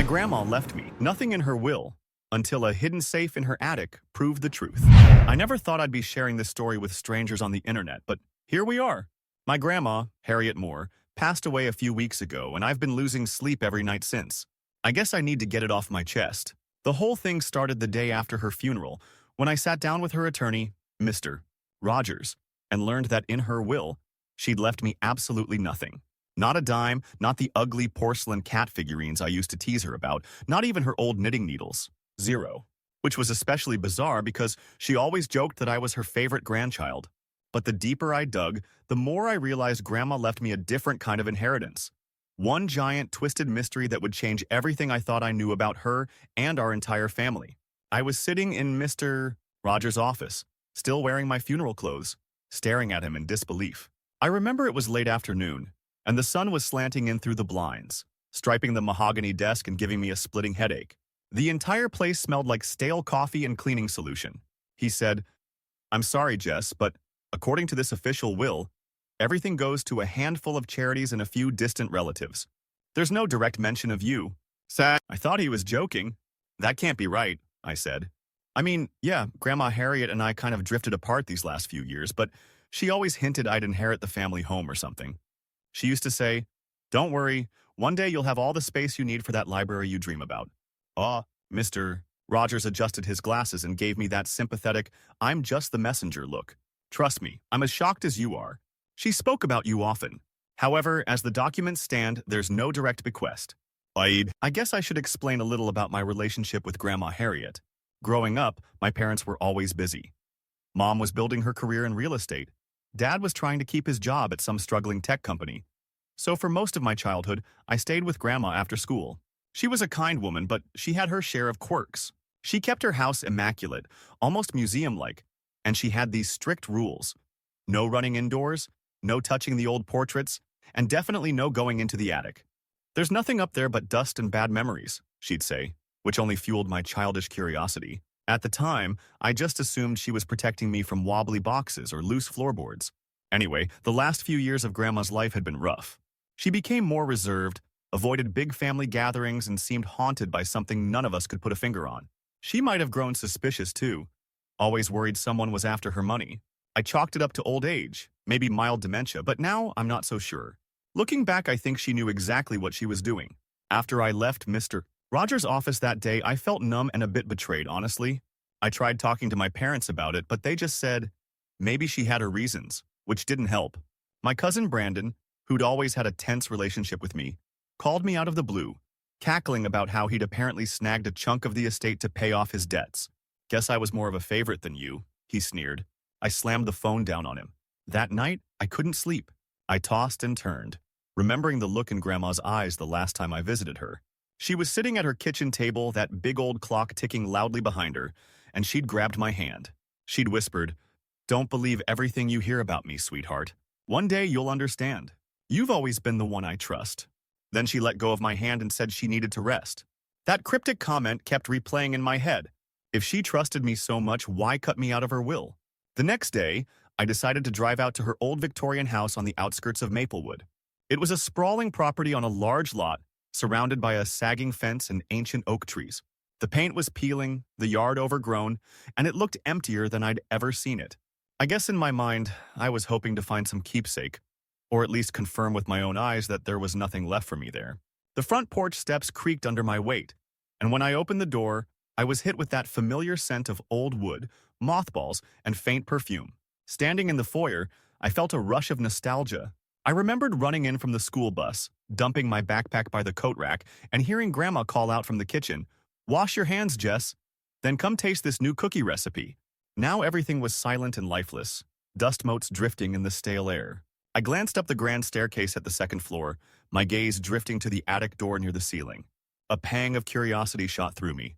My grandma left me nothing in her will until a hidden safe in her attic proved the truth. I never thought I'd be sharing this story with strangers on the internet, but here we are. My grandma, Harriet Moore, passed away a few weeks ago, and I've been losing sleep every night since. I guess I need to get it off my chest. The whole thing started the day after her funeral, when I sat down with her attorney, Mr. Rogers, and learned that in her will, she'd left me absolutely nothing. Not a dime, not the ugly porcelain cat figurines I used to tease her about, not even her old knitting needles. Zero. Which was especially bizarre because she always joked that I was her favorite grandchild. But the deeper I dug, the more I realized Grandma left me a different kind of inheritance. One giant, twisted mystery that would change everything I thought I knew about her and our entire family. I was sitting in Mr. Rogers' office, still wearing my funeral clothes, staring at him in disbelief. I remember it was late afternoon, and the sun was slanting in through the blinds, striping the mahogany desk and giving me a splitting headache. The entire place smelled like stale coffee and cleaning solution. He said, "I'm sorry, Jess, but according to this official will, everything goes to a handful of charities and a few distant relatives. There's no direct mention of you." Sad. I thought he was joking. "That can't be right," I said. "I mean, yeah, Grandma Harriet and I kind of drifted apart these last few years, but she always hinted I'd inherit the family home or something. She used to say, 'Don't worry, one day you'll have all the space you need for that library you dream about.'" Mr. Rogers adjusted his glasses and gave me that sympathetic, "I'm just the messenger" look. "Trust me, I'm as shocked as you are. She spoke about you often. However, as the documents stand, there's no direct bequest." I guess I should explain a little about my relationship with Grandma Harriet. Growing up, my parents were always busy. Mom was building her career in real estate. Dad was trying to keep his job at some struggling tech company. So for most of my childhood, I stayed with Grandma after school. She was a kind woman, but she had her share of quirks. She kept her house immaculate, almost museum-like, and she had these strict rules. No running indoors, no touching the old portraits, and definitely no going into the attic. "There's nothing up there but dust and bad memories," she'd say, which only fueled my childish curiosity. At the time, I just assumed she was protecting me from wobbly boxes or loose floorboards. Anyway, the last few years of Grandma's life had been rough. She became more reserved, avoided big family gatherings, and seemed haunted by something none of us could put a finger on. She might have grown suspicious too, always worried someone was after her money. I chalked it up to old age, maybe mild dementia, but now I'm not so sure. Looking back, I think she knew exactly what she was doing. After I left Mr. Rogers' office that day, I felt numb and a bit betrayed, honestly. I tried talking to my parents about it, but they just said maybe she had her reasons, which didn't help. My cousin Brandon, who'd always had a tense relationship with me, called me out of the blue, cackling about how he'd apparently snagged a chunk of the estate to pay off his debts. "Guess I was more of a favorite than you," he sneered. I slammed the phone down on him. That night, I couldn't sleep. I tossed and turned, remembering the look in Grandma's eyes the last time I visited her. She was sitting at her kitchen table, that big old clock ticking loudly behind her, and she'd grabbed my hand. She'd whispered, "Don't believe everything you hear about me, sweetheart. One day you'll understand. You've always been the one I trust." Then she let go of my hand and said she needed to rest. That cryptic comment kept replaying in my head. If she trusted me so much, why cut me out of her will? The next day, I decided to drive out to her old Victorian house on the outskirts of Maplewood. It was a sprawling property on a large lot, surrounded by a sagging fence and ancient oak trees. The paint was peeling, the yard overgrown, and it looked emptier than I'd ever seen it. I guess in my mind, I was hoping to find some keepsake, or at least confirm with my own eyes that there was nothing left for me there. The front porch steps creaked under my weight, and when I opened the door, I was hit with that familiar scent of old wood, mothballs, and faint perfume. Standing in the foyer, I felt a rush of nostalgia. I remembered running in from the school bus, dumping my backpack by the coat rack, and hearing Grandma call out from the kitchen, "Wash your hands, Jess. Then come taste this new cookie recipe." Now everything was silent and lifeless, dust motes drifting in the stale air. I glanced up the grand staircase at the second floor, my gaze drifting to the attic door near the ceiling. A pang of curiosity shot through me.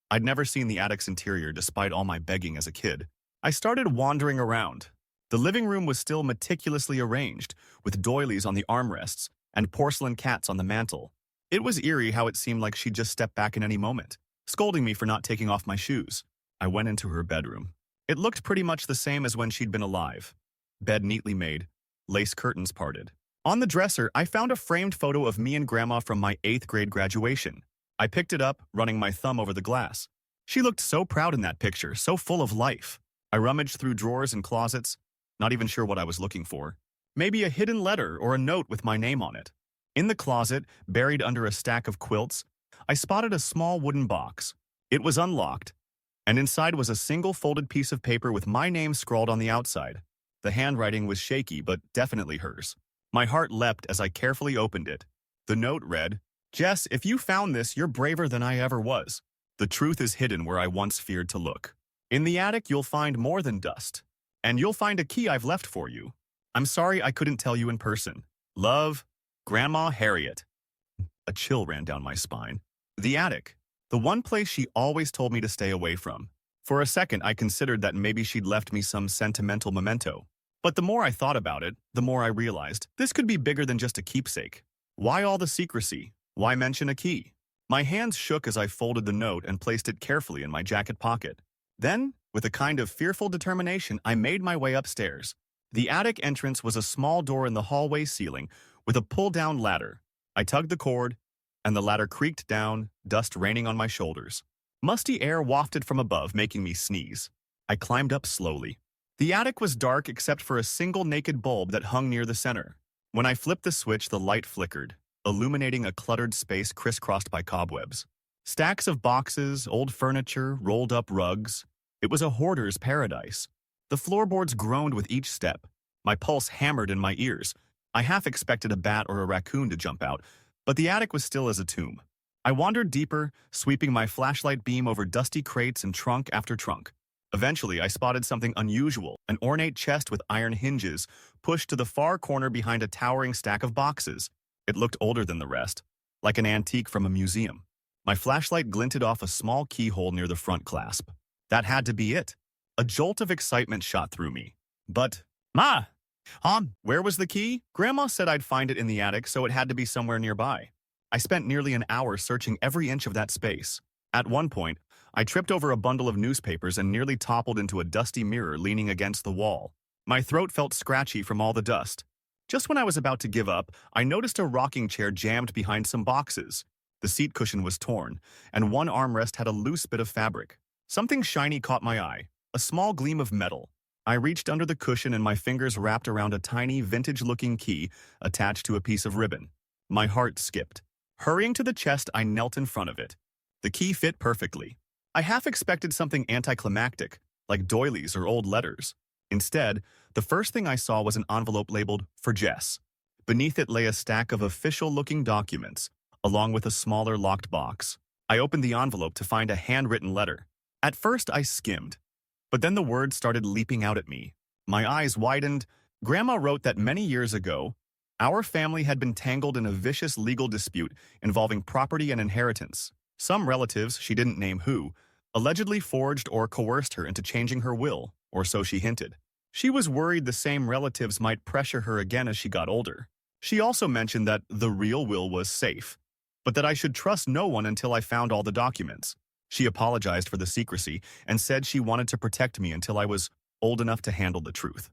I'd never seen the attic's interior despite all my begging as a kid. I started wandering around. The living room was still meticulously arranged, with doilies on the armrests and porcelain cats on the mantel. It was eerie how it seemed like she'd just step back in any moment, scolding me for not taking off my shoes. I went into her bedroom. It looked pretty much the same as when she'd been alive. Bed neatly made, lace curtains parted. On the dresser, I found a framed photo of me and Grandma from my 8th grade graduation. I picked it up, running my thumb over the glass. She looked so proud in that picture, so full of life. I rummaged through drawers and closets, not even sure what I was looking for. Maybe a hidden letter or a note with my name on it. In the closet, buried under a stack of quilts, I spotted a small wooden box. It was unlocked, and inside was a single folded piece of paper with my name scrawled on the outside. The handwriting was shaky, but definitely hers. My heart leapt as I carefully opened it. The note read, "Jess, if you found this, you're braver than I ever was. The truth is hidden where I once feared to look. In the attic, you'll find more than dust. And you'll find a key I've left for you. I'm sorry I couldn't tell you in person. Love, Grandma Harriet." A chill ran down my spine. The attic. The one place she always told me to stay away from. For a second, I considered that maybe she'd left me some sentimental memento. But the more I thought about it, the more I realized this could be bigger than just a keepsake. Why all the secrecy? Why mention a key? My hands shook as I folded the note and placed it carefully in my jacket pocket. Then, with a kind of fearful determination, I made my way upstairs. The attic entrance was a small door in the hallway ceiling with a pull-down ladder. I tugged the cord, and the ladder creaked down, dust raining on my shoulders. Musty air wafted from above, making me sneeze. I climbed up slowly. The attic was dark except for a single naked bulb that hung near the center. When I flipped the switch, the light flickered, illuminating a cluttered space crisscrossed by cobwebs. Stacks of boxes, old furniture, rolled-up rugs. It was a hoarder's paradise. The floorboards groaned with each step. My pulse hammered in my ears. I half expected a bat or a raccoon to jump out, but the attic was still as a tomb. I wandered deeper, sweeping my flashlight beam over dusty crates and trunk after trunk. Eventually, I spotted something unusual, an ornate chest with iron hinges, pushed to the far corner behind a towering stack of boxes. It looked older than the rest, like an antique from a museum. My flashlight glinted off a small keyhole near the front clasp. That had to be it. A jolt of excitement shot through me. But, Ma! Where was the key? Grandma said I'd find it in the attic, so it had to be somewhere nearby. I spent nearly an hour searching every inch of that space. At one point, I tripped over a bundle of newspapers and nearly toppled into a dusty mirror leaning against the wall. My throat felt scratchy from all the dust. Just when I was about to give up, I noticed a rocking chair jammed behind some boxes. The seat cushion was torn, and one armrest had a loose bit of fabric. Something shiny caught my eye, a small gleam of metal. I reached under the cushion and my fingers wrapped around a tiny, vintage-looking key attached to a piece of ribbon. My heart skipped. Hurrying to the chest, I knelt in front of it. The key fit perfectly. I half expected something anticlimactic, like doilies or old letters. Instead, the first thing I saw was an envelope labeled, "For Jess." Beneath it lay a stack of official-looking documents, along with a smaller locked box. I opened the envelope to find a handwritten letter. At first, I skimmed, but then the words started leaping out at me. My eyes widened. Grandma wrote that many years ago, our family had been tangled in a vicious legal dispute involving property and inheritance. Some relatives, she didn't name who, allegedly forged or coerced her into changing her will, or so she hinted. She was worried the same relatives might pressure her again as she got older. She also mentioned that the real will was safe, but that I should trust no one until I found all the documents. She apologized for the secrecy and said she wanted to protect me until I was old enough to handle the truth.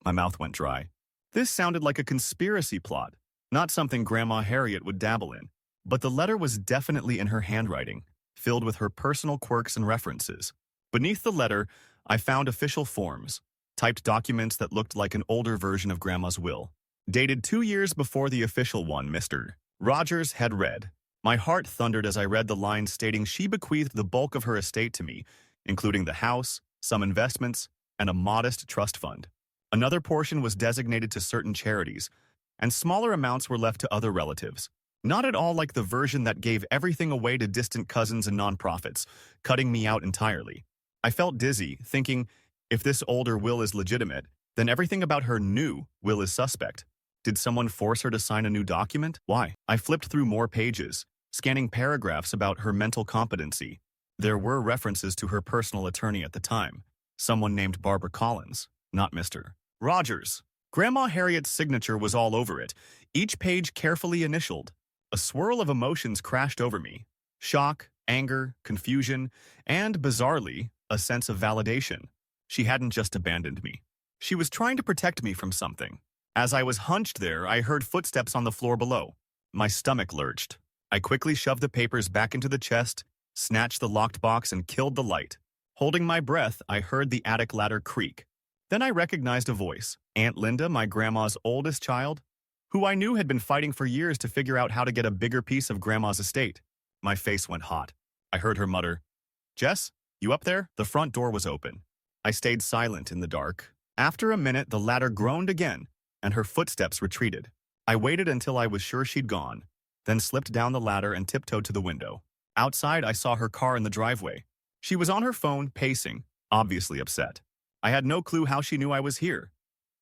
My mouth went dry. This sounded like a conspiracy plot, not something Grandma Harriet would dabble in. But the letter was definitely in her handwriting, filled with her personal quirks and references. Beneath the letter, I found official forms, typed documents that looked like an older version of Grandma's will. Dated 2 years before the official one, Mr. Rogers had read. My heart thundered as I read the lines stating she bequeathed the bulk of her estate to me, including the house, some investments, and a modest trust fund. Another portion was designated to certain charities, and smaller amounts were left to other relatives. Not at all like the version that gave everything away to distant cousins and nonprofits, cutting me out entirely. I felt dizzy, thinking, if this older will is legitimate, then everything about her new will is suspect. Did someone force her to sign a new document? Why? I flipped through more pages, scanning paragraphs about her mental competency. There were references to her personal attorney at the time, someone named Barbara Collins, not Mr. Rogers. Grandma Harriet's signature was all over it, each page carefully initialed. A swirl of emotions crashed over me. Shock, anger, confusion, and, bizarrely, a sense of validation. She hadn't just abandoned me. She was trying to protect me from something. As I was hunched there, I heard footsteps on the floor below. My stomach lurched. I quickly shoved the papers back into the chest, snatched the locked box, and killed the light. Holding my breath, I heard the attic ladder creak. Then I recognized a voice. Aunt Linda, my grandma's oldest child, who I knew had been fighting for years to figure out how to get a bigger piece of Grandma's estate. My face went hot. I heard her mutter, "Jess, you up there?" The front door was open. I stayed silent in the dark. After a minute, the ladder groaned again, and her footsteps retreated. I waited until I was sure she'd gone, then slipped down the ladder and tiptoed to the window. Outside, I saw her car in the driveway. She was on her phone, pacing, obviously upset. I had no clue how she knew I was here,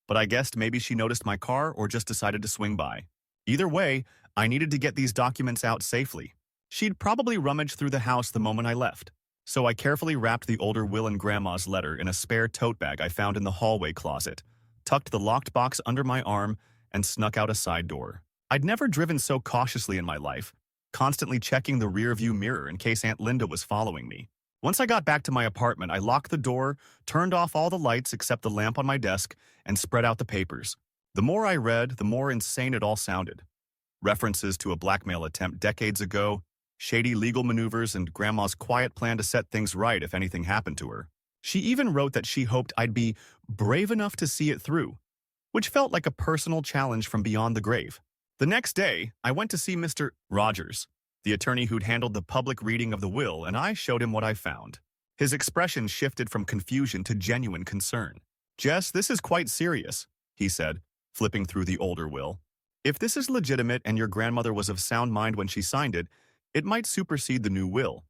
but I guessed maybe she noticed my car or just decided to swing by. Either way, I needed to get these documents out safely. She'd probably rummaged through the house the moment I left, so I carefully wrapped the older Will and Grandma's letter in a spare tote bag I found in the hallway closet, tucked the locked box under my arm, and snuck out a side door. I'd never driven so cautiously in my life, constantly checking the rearview mirror in case Aunt Linda was following me. Once I got back to my apartment, I locked the door, turned off all the lights except the lamp on my desk, and spread out the papers. The more I read, the more insane it all sounded. References to a blackmail attempt decades ago, shady legal maneuvers, and Grandma's quiet plan to set things right if anything happened to her. She even wrote that she hoped I'd be brave enough to see it through, which felt like a personal challenge from beyond the grave. The next day, I went to see Mr. Rogers, the attorney who'd handled the public reading of the will, and I showed him what I found. His expression shifted from confusion to genuine concern. "Jess, this is quite serious," he said, flipping through the older will. "If this is legitimate and your grandmother was of sound mind when she signed it, it might supersede the new will,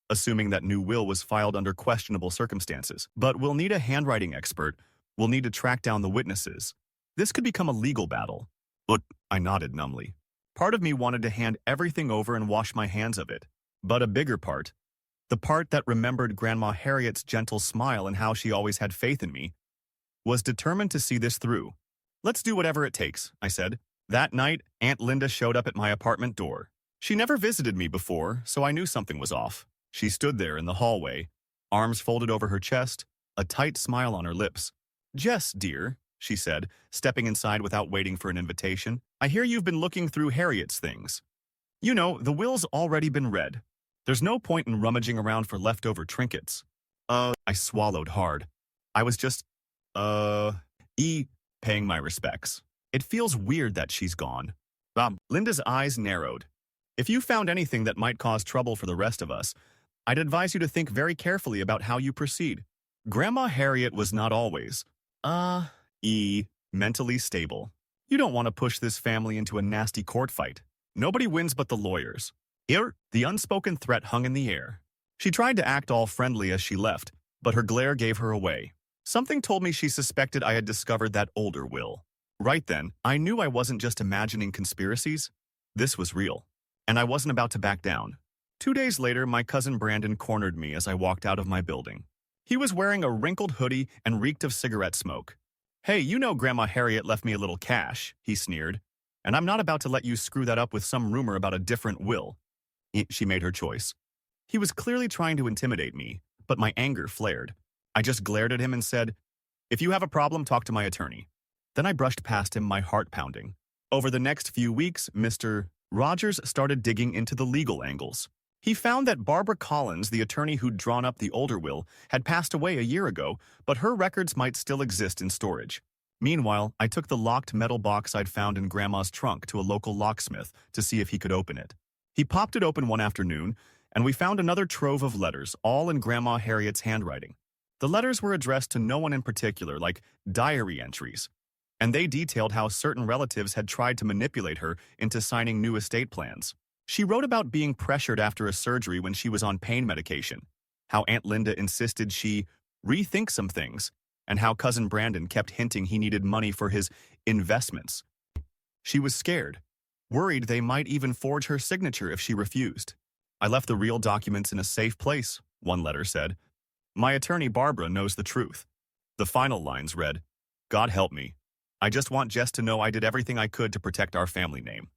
assuming that new will was filed under questionable circumstances. But we'll need a handwriting expert. We'll need to track down the witnesses. This could become a legal battle." Look, I nodded numbly. Part of me wanted to hand everything over and wash my hands of it. But a bigger part, the part that remembered Grandma Harriet's gentle smile and how she always had faith in me, was determined to see this through. "Let's do whatever it takes," I said. That night, Aunt Linda showed up at my apartment door. She never visited me before, so I knew something was off. She stood there in the hallway, arms folded over her chest, a tight smile on her lips. "Jess, dear," she said, stepping inside without waiting for an invitation, "I hear you've been looking through Harriet's things. You know, the will's already been read. There's no point in rummaging around for leftover trinkets." I swallowed hard. I was just, paying my respects. It feels weird that she's gone. Linda's eyes narrowed. "If you found anything that might cause trouble for the rest of us, I'd advise you to think very carefully about how you proceed. Grandma Harriet was not always, mentally stable. You don't want to push this family into a nasty court fight. Nobody wins but the lawyers." The unspoken threat hung in the air. She tried to act all friendly as she left, but her glare gave her away. Something told me she suspected I had discovered that older will. Right then, I knew I wasn't just imagining conspiracies. This was real, and I wasn't about to back down. 2 days later, my cousin Brandon cornered me as I walked out of my building. He was wearing a wrinkled hoodie and reeked of cigarette smoke. "Hey, you know Grandma Harriet left me a little cash," he sneered, "and I'm not about to let you screw that up with some rumor about a different will." She made her choice. He was clearly trying to intimidate me, but my anger flared. I just glared at him and said, "If you have a problem, talk to my attorney." Then I brushed past him, my heart pounding. Over the next few weeks, Mr. Rogers started digging into the legal angles. He found that Barbara Collins, the attorney who'd drawn up the older will, had passed away a year ago, but her records might still exist in storage. Meanwhile, I took the locked metal box I'd found in Grandma's trunk to a local locksmith to see if he could open it. He popped it open one afternoon, and we found another trove of letters, all in Grandma Harriet's handwriting. The letters were addressed to no one in particular, like diary entries, and they detailed how certain relatives had tried to manipulate her into signing new estate plans. She wrote about being pressured after a surgery when she was on pain medication, how Aunt Linda insisted she rethink some things, and how Cousin Brandon kept hinting he needed money for his investments. She was scared, worried they might even forge her signature if she refused. "I left the real documents in a safe place," one letter said. "My attorney Barbara knows the truth." The final lines read, "God help me. I just want Jess to know I did everything I could to protect our family name.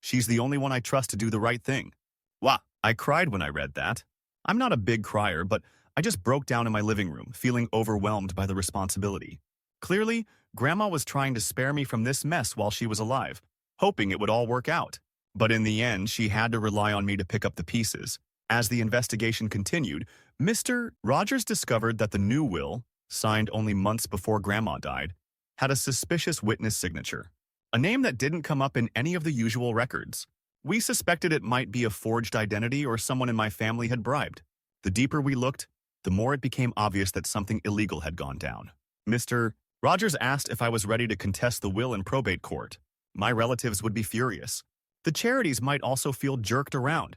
She's the only one I trust to do the right thing." Wow, I cried when I read that. I'm not a big crier, but I just broke down in my living room, feeling overwhelmed by the responsibility. Clearly, Grandma was trying to spare me from this mess while she was alive, hoping it would all work out. But in the end, she had to rely on me to pick up the pieces. As the investigation continued, Mr. Rogers discovered that the new will, signed only months before Grandma died, had a suspicious witness signature, a name that didn't come up in any of the usual records. We suspected it might be a forged identity or someone in my family had bribed. The deeper we looked, the more it became obvious that something illegal had gone down. Mr. Rogers asked if I was ready to contest the will in probate court. My relatives would be furious. The charities might also feel jerked around,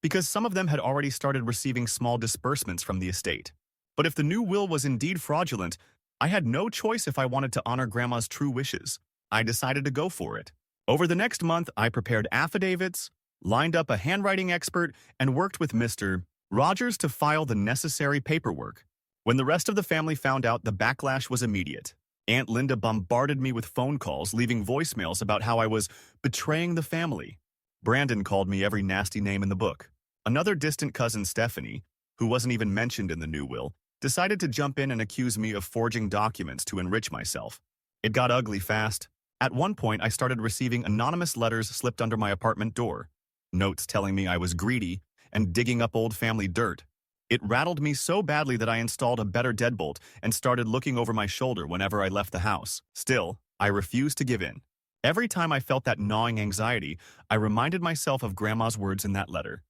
because some of them had already started receiving small disbursements from the estate. But if the new will was indeed fraudulent, I had no choice if I wanted to honor Grandma's true wishes. I decided to go for it. Over the next month, I prepared affidavits, lined up a handwriting expert, and worked with Mr. Rogers to file the necessary paperwork. When the rest of the family found out, the backlash was immediate. Aunt Linda bombarded me with phone calls, leaving voicemails about how I was betraying the family. Brandon called me every nasty name in the book. Another distant cousin, Stephanie, who wasn't even mentioned in the new will, decided to jump in and accuse me of forging documents to enrich myself. It got ugly fast. At one point, I started receiving anonymous letters slipped under my apartment door, notes telling me I was greedy and digging up old family dirt. It rattled me so badly that I installed a better deadbolt and started looking over my shoulder whenever I left the house. Still, I refused to give in. Every time I felt that gnawing anxiety, I reminded myself of Grandma's words in that letter.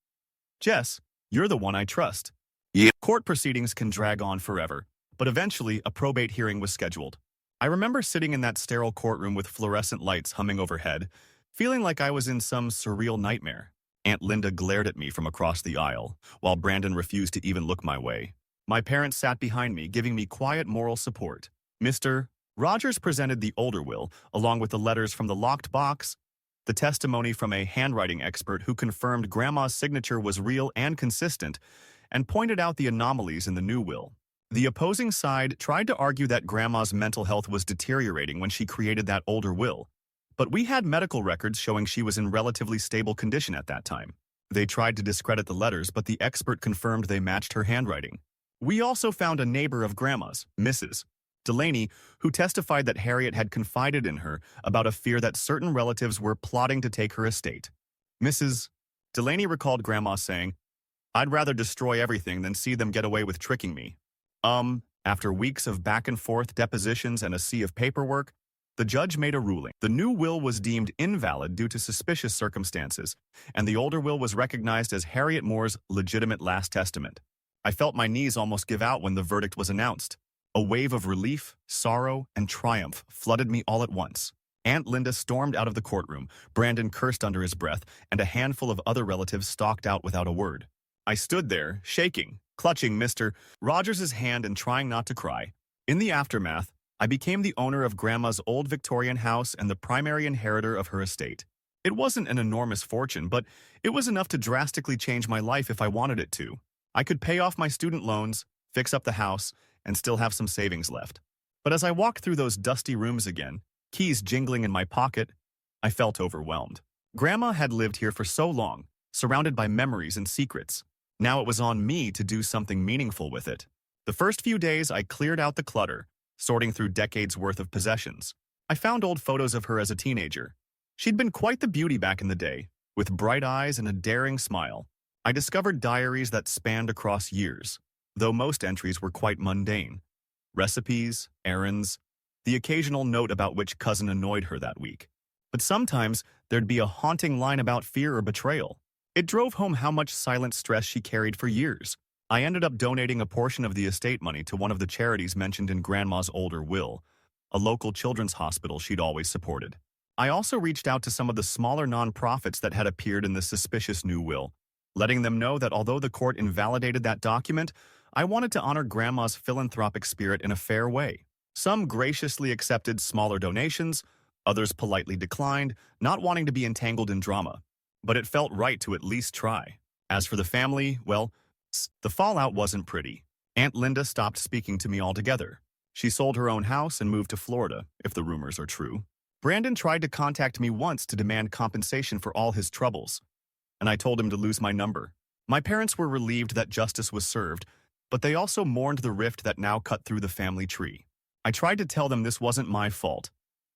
Jess, you're the one I trust. Yeah. Court proceedings can drag on forever, but eventually a probate hearing was scheduled. I remember sitting in that sterile courtroom with fluorescent lights humming overhead, feeling like I was in some surreal nightmare. Aunt Linda glared at me from across the aisle, while Brandon refused to even look my way. My parents sat behind me, giving me quiet moral support. Mr. Rogers presented the older will, along with the letters from the locked box, the testimony from a handwriting expert who confirmed Grandma's signature was real and consistent, and pointed out the anomalies in the new will. The opposing side tried to argue that Grandma's mental health was deteriorating when she created that older will, but we had medical records showing she was in relatively stable condition at that time. They tried to discredit the letters, but the expert confirmed they matched her handwriting. We also found a neighbor of Grandma's, Mrs. Delaney, who testified that Harriet had confided in her about a fear that certain relatives were plotting to take her estate. Mrs. Delaney recalled Grandma saying, "I'd rather destroy everything than see them get away with tricking me." After weeks of back-and-forth depositions and a sea of paperwork, the judge made a ruling. The new will was deemed invalid due to suspicious circumstances, and the older will was recognized as Harriet Moore's legitimate last testament. I felt my knees almost give out when the verdict was announced. A wave of relief, sorrow, and triumph flooded me all at once. Aunt Linda stormed out of the courtroom, Brandon cursed under his breath, and a handful of other relatives stalked out without a word. I stood there, shaking, clutching Mr. Rogers' hand and trying not to cry. In the aftermath, I became the owner of Grandma's old Victorian house and the primary inheritor of her estate. It wasn't an enormous fortune, but it was enough to drastically change my life if I wanted it to. I could pay off my student loans, fix up the house, and still have some savings left. But as I walked through those dusty rooms again, keys jingling in my pocket, I felt overwhelmed. Grandma had lived here for so long, surrounded by memories and secrets. Now it was on me to do something meaningful with it. The first few days, I cleared out the clutter, sorting through decades' worth of possessions. I found old photos of her as a teenager. She'd been quite the beauty back in the day, with bright eyes and a daring smile. I discovered diaries that spanned across years, though most entries were quite mundane. Recipes, errands, the occasional note about which cousin annoyed her that week. But sometimes there'd be a haunting line about fear or betrayal. It drove home how much silent stress she carried for years. I ended up donating a portion of the estate money to one of the charities mentioned in Grandma's older will, a local children's hospital she'd always supported. I also reached out to some of the smaller nonprofits that had appeared in the suspicious new will, letting them know that although the court invalidated that document, I wanted to honor Grandma's philanthropic spirit in a fair way. Some graciously accepted smaller donations, others politely declined, not wanting to be entangled in drama. But it felt right to at least try. As for the family, well, the fallout wasn't pretty. Aunt Linda stopped speaking to me altogether. She sold her own house and moved to Florida, if the rumors are true. Brandon tried to contact me once to demand compensation for all his troubles, and I told him to lose my number. My parents were relieved that justice was served, but they also mourned the rift that now cut through the family tree. I tried to tell them this wasn't my fault.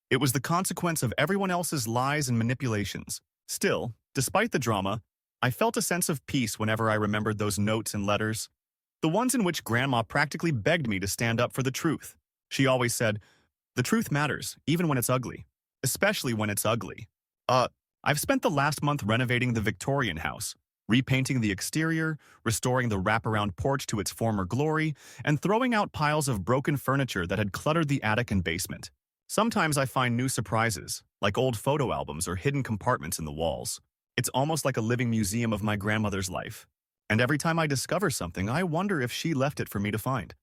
It was the consequence of everyone else's lies and manipulations. Still, Despite the drama, I felt a sense of peace whenever I remembered those notes and letters, the ones in which Grandma practically begged me to stand up for the truth. She always said, "The truth matters, even when it's ugly. Especially when it's ugly." I've spent the last month renovating the Victorian house, repainting the exterior, restoring the wraparound porch to its former glory, and throwing out piles of broken furniture that had cluttered the attic and basement. Sometimes I find new surprises, like old photo albums or hidden compartments in the walls. It's almost like a living museum of my grandmother's life. And every time I discover something, I wonder if she left it for me to find,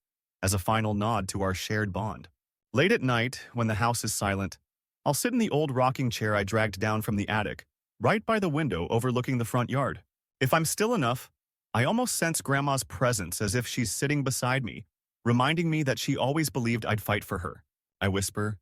as a final nod to our shared bond. Late at night, when the house is silent, I'll sit in the old rocking chair I dragged down from the attic, right by the window overlooking the front yard. If I'm still enough, I almost sense Grandma's presence as if she's sitting beside me, reminding me that she always believed I'd fight for her. I whisper,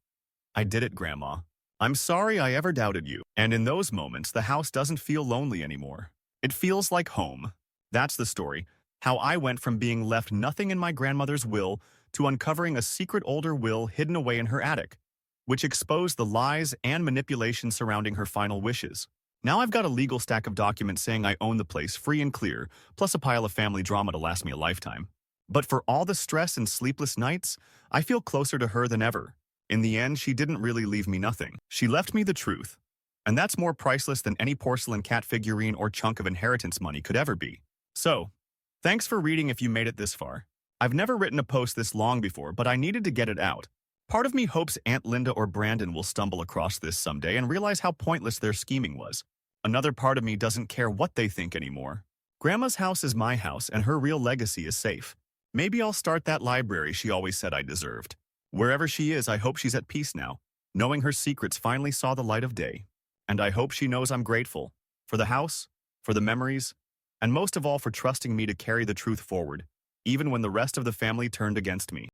"I did it, Grandma. I'm sorry I ever doubted you." And in those moments, the house doesn't feel lonely anymore. It feels like home. That's the story, how I went from being left nothing in my grandmother's will to uncovering a secret older will hidden away in her attic, which exposed the lies and manipulation surrounding her final wishes. Now I've got a legal stack of documents saying I own the place free and clear, plus a pile of family drama to last me a lifetime. But for all the stress and sleepless nights, I feel closer to her than ever. In the end, she didn't really leave me nothing. She left me the truth. And that's more priceless than any porcelain cat figurine or chunk of inheritance money could ever be. So, thanks for reading if you made it this far. I've never written a post this long before, but I needed to get it out. Part of me hopes Aunt Linda or Brandon will stumble across this someday and realize how pointless their scheming was. Another part of me doesn't care what they think anymore. Grandma's house is my house, and her real legacy is safe. Maybe I'll start that library she always said I deserved. Wherever she is, I hope she's at peace now, knowing her secrets finally saw the light of day. And I hope she knows I'm grateful for the house, for the memories, and most of all for trusting me to carry the truth forward, even when the rest of the family turned against me.